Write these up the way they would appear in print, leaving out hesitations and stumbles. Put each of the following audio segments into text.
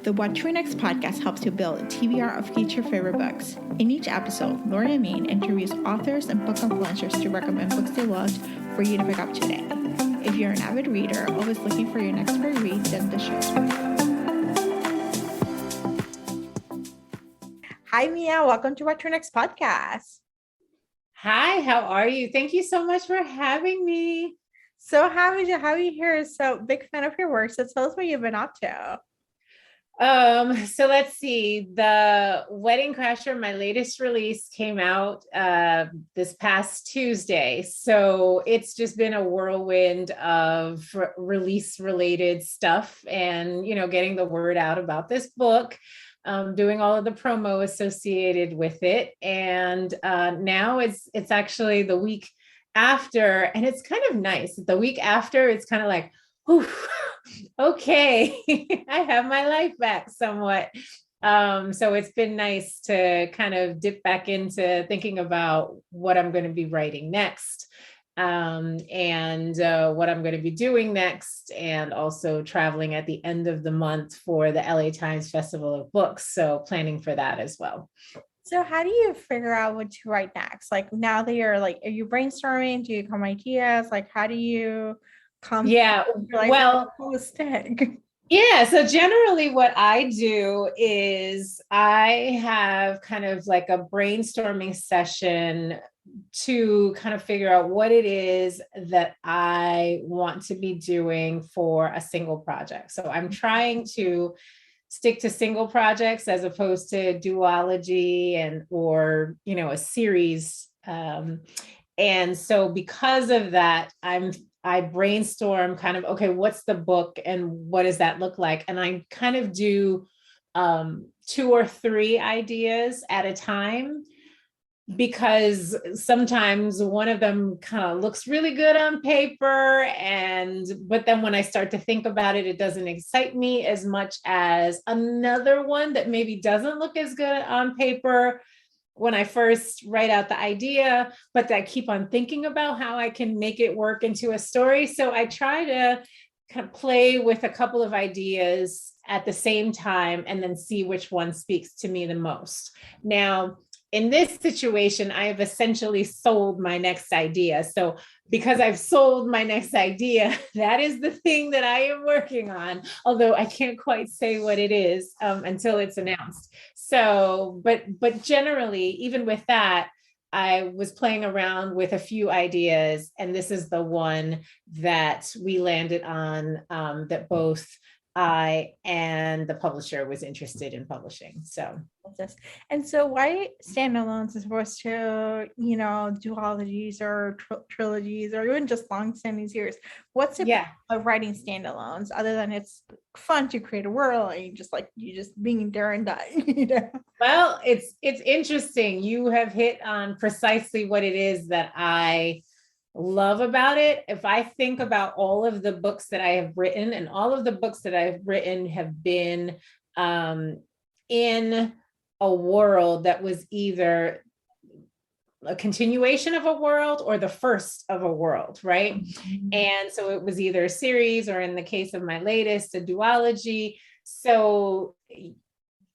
The What to Read Next podcast helps you build a TBR of future favorite books. In each episode, Lori and Mean interviews authors and book influencers to recommend books they loved for you to pick up today. If you're an avid reader, always looking for your next great read, then the show's for you. Hi, Mia. Welcome to What to Read Next podcast. Hi, how are you? Thank you so much for having me. So happy to have you here. So big fan of your work. So tell us what you've been up to. So let's see. The Wedding Crasher, my latest release, came out this past Tuesday. So it's just been a whirlwind of release related stuff and, getting the word out about this book, doing all of the promo associated with it. And now it's actually the week after, and it's kind of nice. The week after, it's kind of like, whew, okay, I have my life back somewhat. So it's been nice to kind of dip back into thinking about what I'm going to be writing next, and what I'm going to be doing next, and also traveling at the end of the month for the LA Times Festival of Books. So planning for that as well. So how do you figure out what to write next? Like now that you're like, are you brainstorming? Do you come ideas? Like, how do you come? Yeah, well, stick. Yeah, so generally what I do is I have kind of like a brainstorming session to kind of figure out what it is that I want to be doing for a single project. So I'm trying to stick to single projects as opposed to duology or a series. And so because of that, I brainstorm kind of, okay, what's the book and what does that look like? And I kind of do 2 or 3 ideas at a time, because sometimes one of them kind of looks really good on paper, but then when I start to think about it, it doesn't excite me as much as another one that maybe doesn't look as good on paper when I first write out the idea, but I keep on thinking about how I can make it work into a story. So I try to kind of play with a couple of ideas at the same time and then see which one speaks to me the most. Now, in this situation, I have essentially sold my next idea. So because I've sold my next idea, that is the thing that I am working on, although I can't quite say what it is until it's announced. So, but generally, even with that, I was playing around with a few ideas, and this is the one that we landed on, that both I and the publisher was interested in publishing. So, and so why standalones as opposed to duologies or trilogies or even just long-standing series? What's the point of writing standalones other than it's fun to create a world and you just being there and die? Well, it's interesting. You have hit on precisely what it is that I love about it. If I think about all of the books that I have written, and all of the books that I've written have been in a world that was either a continuation of a world or the first of a world, right? Mm-hmm. And so it was either a series, or in the case of my latest, a duology. So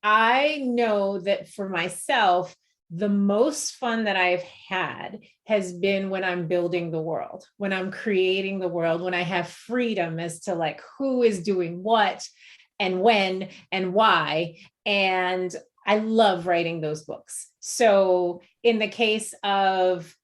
I know that for myself, the most fun that I've had has been when I'm building the world, when I'm creating the world, when I have freedom as to like who is doing what and when and why. And I love writing those books. So in the case of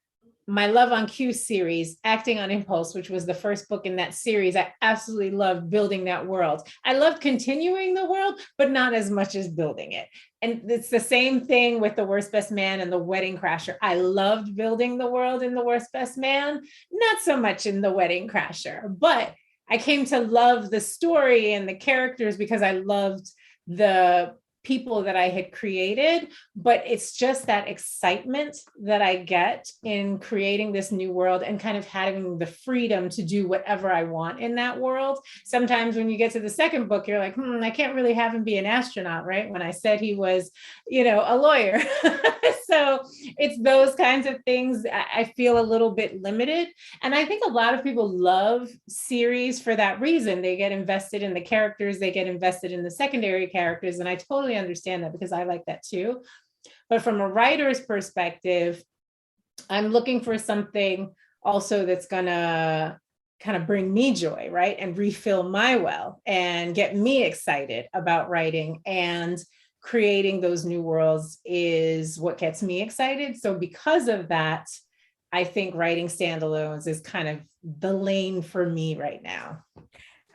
my Love on Cue series, Acting on Impulse, which was the first book in that series, I absolutely loved building that world. I loved continuing the world, but not as much as building it. And it's the same thing with The Worst Best Man and The Wedding Crasher. I loved building the world in The Worst Best Man, not so much in The Wedding Crasher, but I came to love the story and the characters because I loved the people that I had created, but it's just that excitement that I get in creating this new world and kind of having the freedom to do whatever I want in that world. Sometimes when you get to the second book, you're like, I can't really have him be an astronaut, right? When I said he was, a lawyer. So it's those kinds of things. I feel a little bit limited. And I think a lot of people love series for that reason. They get invested in the characters, they get invested in the secondary characters. And I totally understand that because I like that too. But from a writer's perspective, I'm looking for something also that's gonna kind of bring me joy, right? And refill my well and get me excited about writing, and creating those new worlds is what gets me excited. So because of that, I think writing standalones is kind of the lane for me right now.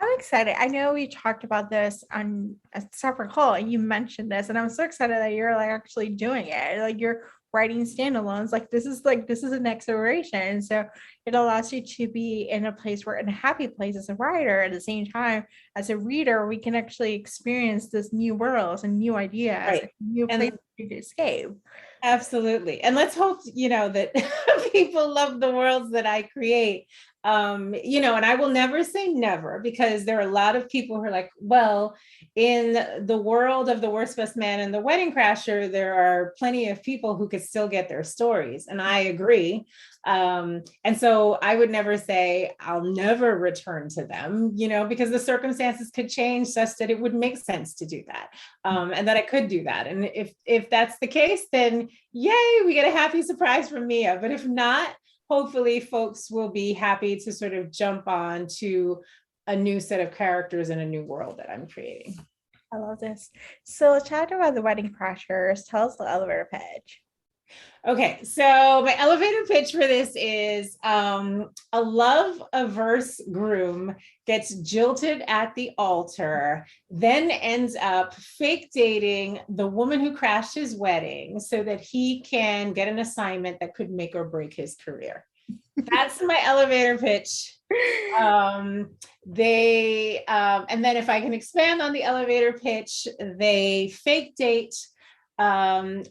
I'm excited. I know we talked about this on a separate call and you mentioned this, and I'm so excited that you're like actually doing it. Like you're writing standalones. This is an exploration. So it allows you to be in in a happy place as a writer. At the same time, as a reader, we can actually experience this new worlds and new ideas, Right. new places to escape. Absolutely. And let's hope, that people love the worlds that I create. And I will never say never, because there are a lot of people who are like, well, in the world of The Worst Best Man and The Wedding Crasher, there are plenty of people who could still get their stories. And I agree. And so I would never say I'll never return to them, because the circumstances could change such that it would make sense to do that. And that I could do that. And if that's the case, then yay, we get a happy surprise from Mia. But if not, hopefully folks will be happy to sort of jump on to a new set of characters in a new world that I'm creating. I love this. So let's chat about The Wedding Crashers. Tell us the elevator pitch. Okay, so my elevator pitch for this is a love-averse groom gets jilted at the altar, then ends up fake dating the woman who crashed his wedding so that he can get an assignment that could make or break his career. That's my elevator pitch. And then if I can expand on the elevator pitch, they fake date, and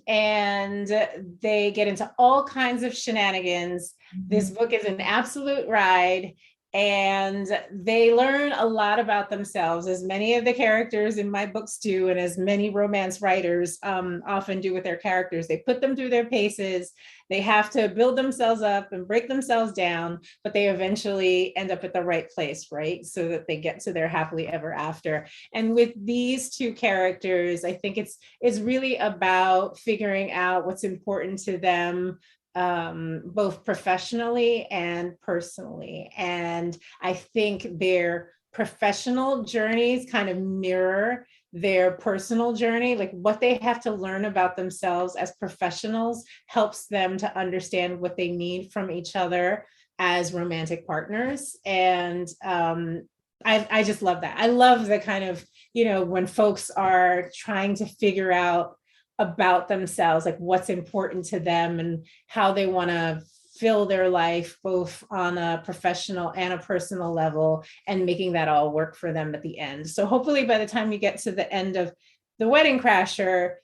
they get into all kinds of shenanigans. This book is an absolute ride, and they learn a lot about themselves, as many of the characters in my books do, and as many romance writers often do with their characters. They put them through their paces. They have to build themselves up and break themselves down, but they eventually end up at the right place, right? So that they get to their happily ever after. And with these two characters, I think it's really about figuring out what's important to them, both professionally and personally. And I think their professional journeys kind of mirror their personal journey. Like what they have to learn about themselves as professionals helps them to understand what they need from each other as romantic partners. And I just love that. I love the kind of, when folks are trying to figure out about themselves, like what's important to them and how they want to fill their life, both on a professional and a personal level, and making that all work for them at the end. So hopefully by the time you get to the end of The Wedding Crasher,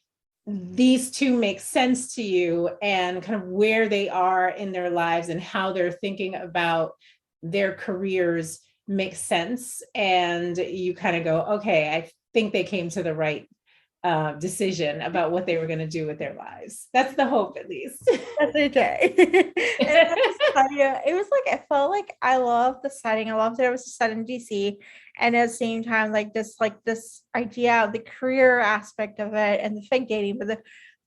these two make sense to you, and kind of where they are in their lives and how they're thinking about their careers makes sense. And you kind of go, okay, I think they came to the right decision about what they were going to do with their lives. That's the hope, at least. That's okay. It was like, I felt like I love the setting. I loved that it was set in DC, and at the same time, this idea of the career aspect of it and the fake dating, but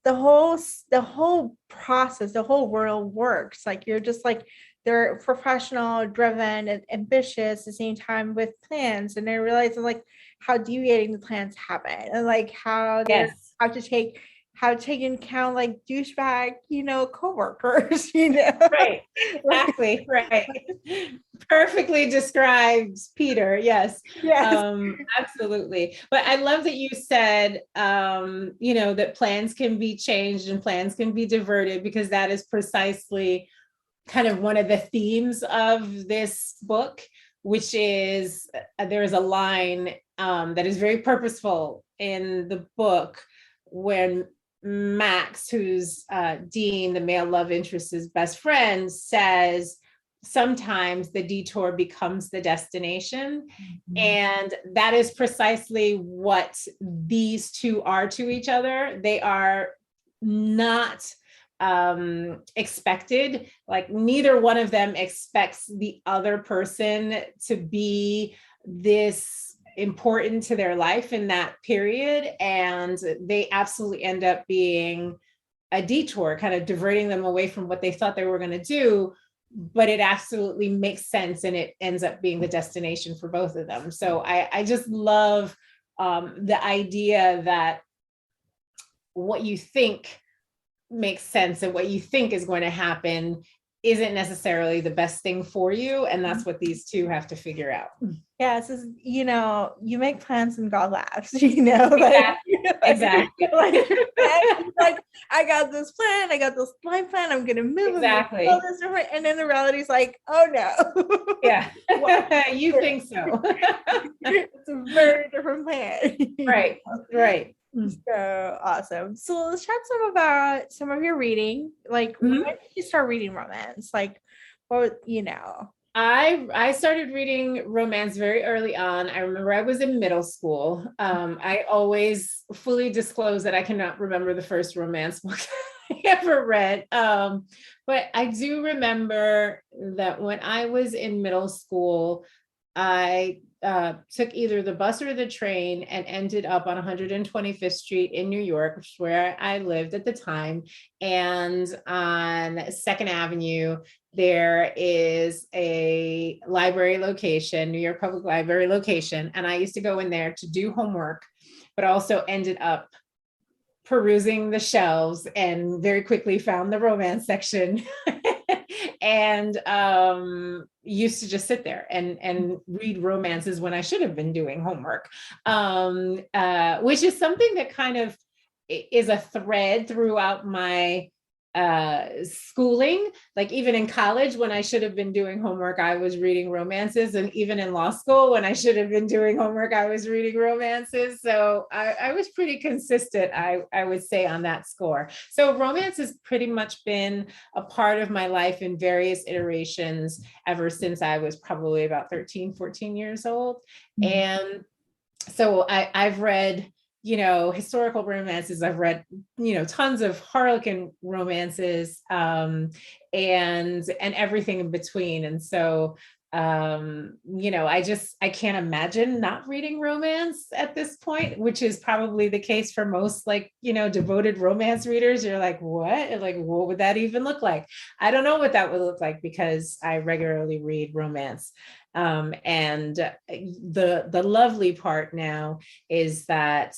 the whole process, the whole world works. Like you're just like, they're professional, driven, and ambitious at the same time with plans, and they realize like how deviating the plans happen, and like how to take into account like douchebag, coworkers, Right, exactly, right. Perfectly described, Peter. Yes. Absolutely. But I love that you said, that plans can be changed and plans can be diverted, because that is precisely kind of one of the themes of this book, which is there is a line that is very purposeful in the book, when Max, who's Dean, the male love interest's best friend, says sometimes the detour becomes the destination. Mm-hmm. And that is precisely what these two are to each other. They are not expected. Like neither one of them expects the other person to be this important to their life in that period. And they absolutely end up being a detour, kind of diverting them away from what they thought they were going to do. But it absolutely makes sense, and it ends up being the destination for both of them. So I just love the idea that what you think makes sense and what you think is going to happen isn't necessarily the best thing for you. And that's what these two have to figure out. Yeah, it's just, you know, you make plans and God laughs, you know, exactly. Like, I got this plan, I got this life plan, I'm gonna move, exactly. All this different, and then the reality is like, oh no. Yeah. You think so. It's a very different plan. Right. Right. So awesome. So let's chat some about some of your reading. Like, when did you start reading romance? Like, or you know, I started reading romance very early on. I remember I was in middle school. I always fully disclose that I cannot remember the first romance book I ever read. But I do remember that when I was in middle school, I took either the bus or the train and ended up on 125th Street in New York, which is where I lived at the time. And on 2nd Avenue, there is a library location, New York Public Library location. And I used to go in there to do homework, but also ended up perusing the shelves and very quickly found the romance section. And used to just sit there and read romances when I should have been doing homework, which is something that kind of is a thread throughout my schooling. Like even in college, when I should have been doing homework, I was reading romances. And even in law school, when I should have been doing homework, I was reading romances. So I was pretty consistent, I would say, on that score. So romance has pretty much been a part of my life in various iterations ever since I was probably about 13, 14 years old. Mm-hmm. And so I've read, you know, historical romances. I've read, you know, tons of Harlequin romances, and everything in between. And so, you know, I can't imagine not reading romance at this point, which is probably the case for most, like, you know, devoted romance readers. You're like, what? Like, what would that even look like? I don't know what that would look like because I regularly read romance. And the lovely part now is that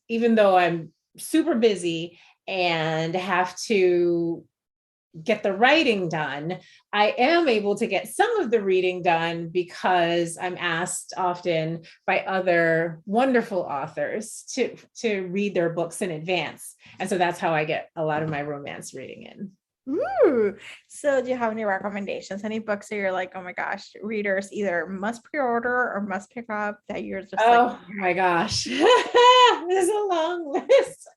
even though I'm super busy and have to get the writing done, I am able to get some of the reading done because I'm asked often by other wonderful authors to read their books in advance. And so that's how I get a lot of my romance reading in. Ooh. So do you have any recommendations? Any books that you're like, oh my gosh, readers either must pre-order or must pick up that you're just oh my gosh. There's a long list.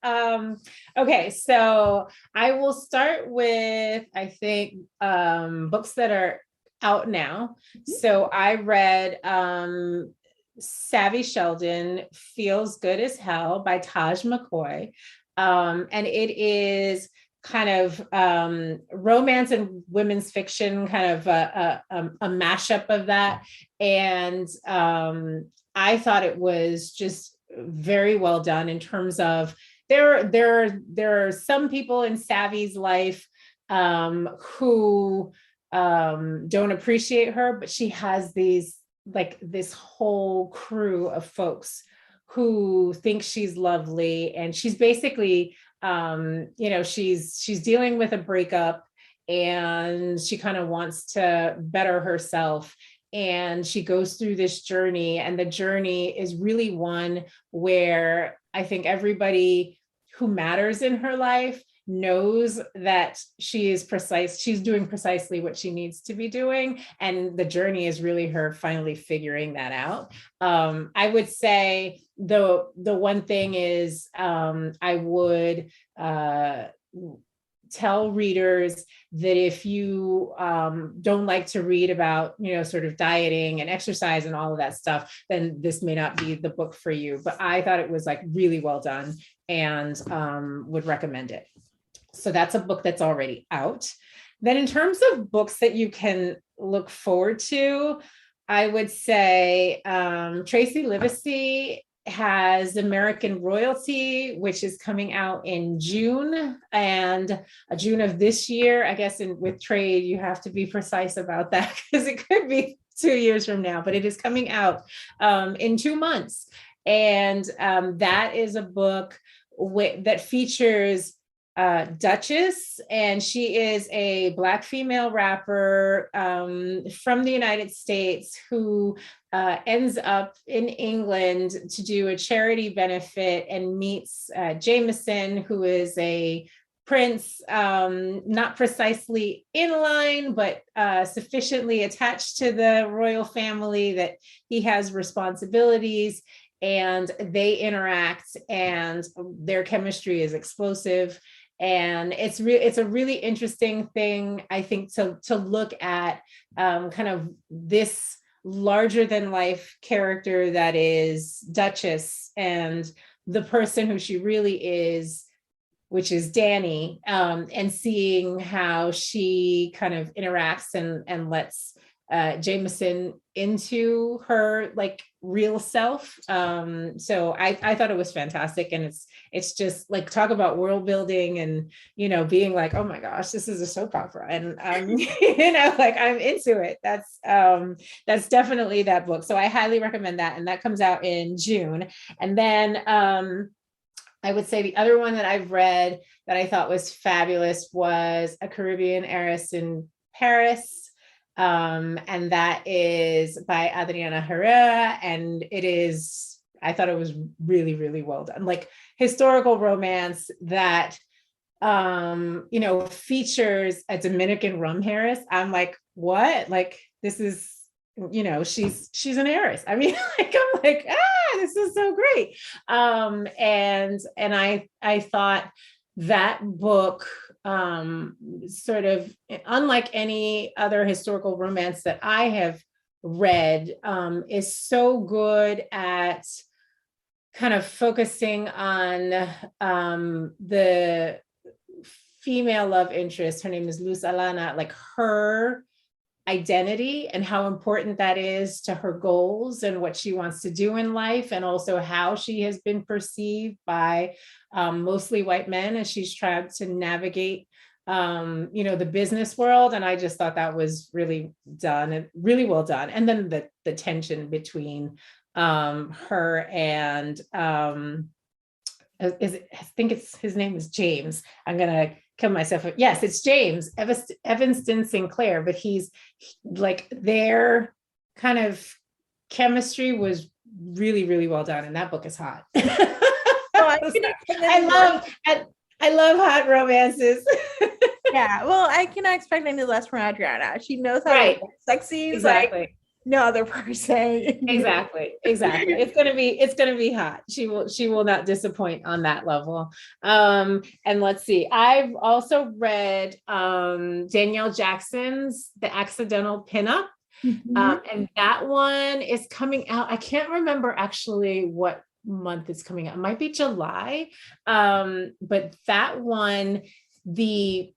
Okay, so I will start with, I think, books that are out now. So I read Savvy Sheldon, Feels Good as Hell by Taj McCoy. And it is kind of romance and women's fiction, kind of a mashup of that. And I thought it was just very well done in terms of there are some people in Savvy's life who don't appreciate her, but she has this whole crew of folks who think she's lovely, and she's basically you know, she's dealing with a breakup and she kind of wants to better herself. And she goes through this journey, and the journey is really one where I think everybody who matters in her life knows that she's doing precisely what she needs to be doing. And the journey is really her finally figuring that out. I would say the one thing is, I would tell readers that if you don't like to read about, sort of dieting and exercise and all of that stuff, then this may not be the book for you. But I thought it was like really well done, and would recommend it. So that's a book that's already out. Then in terms of books that you can look forward to, I would say Tracy Livesey has American Royalty, which is coming out in June, and June of this year. I guess with trade, you have to be precise about that because it could be 2 years from now, but it is coming out in 2 months. And that is a book that features Duchess, and she is a Black female rapper from the United States who ends up in England to do a charity benefit and meets Jameson, who is a prince, not precisely in line, but sufficiently attached to the royal family that he has responsibilities. And they interact, and their chemistry is explosive. And it's a really interesting thing, I think, to look at kind of this larger than life character that is Duchess, and the person who she really is, which is Dani, and seeing how she kind of interacts and lets Jameson into her like real self. So I thought it was fantastic, and it's just like, talk about world building and being like, oh my gosh, this is a soap opera, and like I'm into it. That's definitely that book. So I highly recommend that, and that comes out in June. And then I would say the other one that I've read that I thought was fabulous was A Caribbean Heiress in Paris. And that is by Adriana Herrera, and I thought it was really, really well done. Like historical romance that, features a Dominican rum heiress. I'm like, what? Like, this is, she's an heiress. I mean, I'm like, this is so great. And I thought that book, sort of unlike any other historical romance that I have read, is so good at kind of focusing on the female love interest. Her name is Luz Alana, like her identity and how important that is to her goals and what she wants to do in life, and also how she has been perceived by mostly white men as she's tried to navigate the business world. And I just thought that was really done and really well done. And then the tension between her and I think his name is James. I'm gonna kill myself. Yes, it's James Evanston Sinclair, but he's like, their kind of chemistry was really, really well done, and that book is hot. I love hot romances. Yeah, well, I cannot expect any less from Adriana. She knows how to sex scenes exactly. Like no other person. Exactly. It's gonna be hot. She will not disappoint on that level. And let's see. I've also read Danielle Jackson's The Accidental Pinup. Mm-hmm. And that one is coming out. I can't remember actually what month it's coming out. It might be July. But that one, the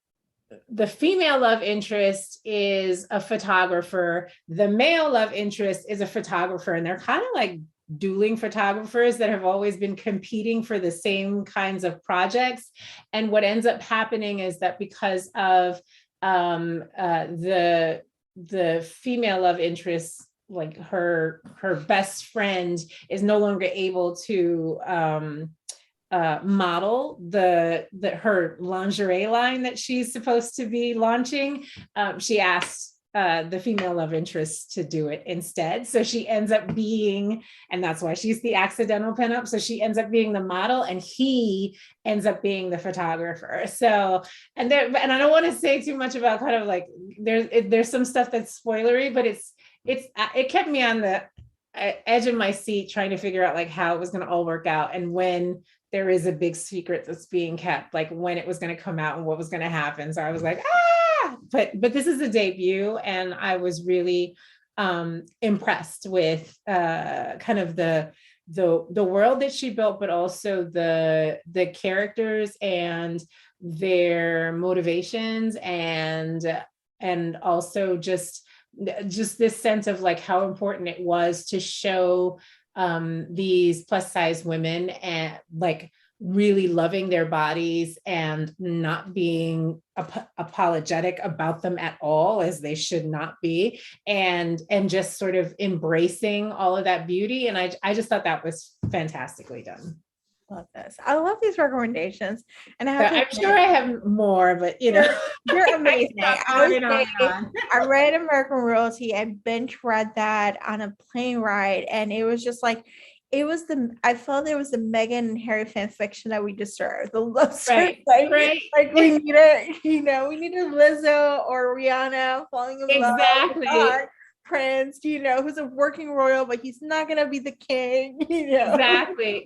female love interest is a photographer. The male love interest is a photographer, and they're kind of like dueling photographers that have always been competing for the same kinds of projects. And what ends up happening is that because of the female love interest, like her best friend is no longer able to model her lingerie line that she's supposed to be launching. She asked the female love interest to do it instead. So she ends up being, and that's why she's the accidental pinup. So she ends up being the model and he ends up being the photographer. So, and I don't want to say too much about kind of like, there's some stuff that's spoilery, but it kept me on the edge of my seat trying to figure out like how it was going to all work out. And when there is a big secret that's being kept, like when it was going to come out and what was going to happen. So I was like, but this is a debut, and I was really impressed with kind of the world that she built, but also the characters and their motivations, and also just this sense of like how important it was to show these plus size women and like really loving their bodies and not being apologetic about them at all, as they should not be, and just sort of embracing all of that beauty. And I just thought that was fantastically done. Love this. I love these recommendations, and I'm sure I have more, but you know, you're amazing. I read American Royalty. I binge read that on a plane ride, and it was just like, I felt it was the Meghan and Harry fan fiction that we deserve. The love story, right. Like we needed, we needed Lizzo or Rihanna falling in love. Exactly. Prince, who's a working royal, but he's not gonna be the king. Exactly.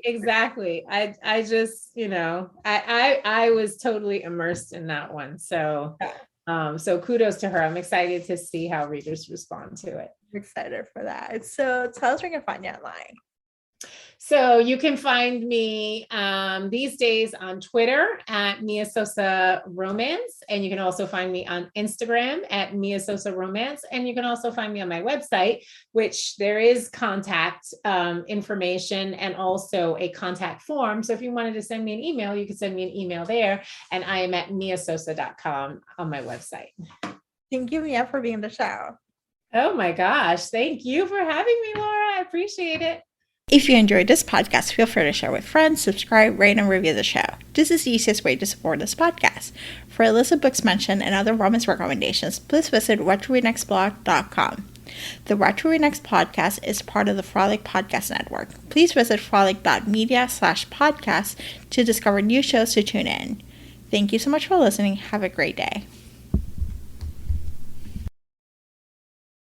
I just, I was totally immersed in that one. So so kudos to her. I'm excited to see how readers respond to it. I'm excited for that. So tell us where we can find you online. So you can find me these days on Twitter at Mia Sosa Romance. And you can also find me on Instagram at Mia Sosa Romance. And you can also find me on my website, which there is contact information and also a contact form. So if you wanted to send me an email, you can send me an email there. And I am at miasosa.com on my website. Thank you, Mia, for being on the show. Oh my gosh. Thank you for having me, Laura. I appreciate it. If you enjoyed this podcast, feel free to share with friends, subscribe, rate, and review the show. This is the easiest way to support this podcast. For a list of books mentioned and other romance recommendations, please visit whattoreadnextblog.com. The What to Read Next podcast is part of the Frolic Podcast Network. Please visit frolic.media/podcast to discover new shows to tune in. Thank you so much for listening. Have a great day.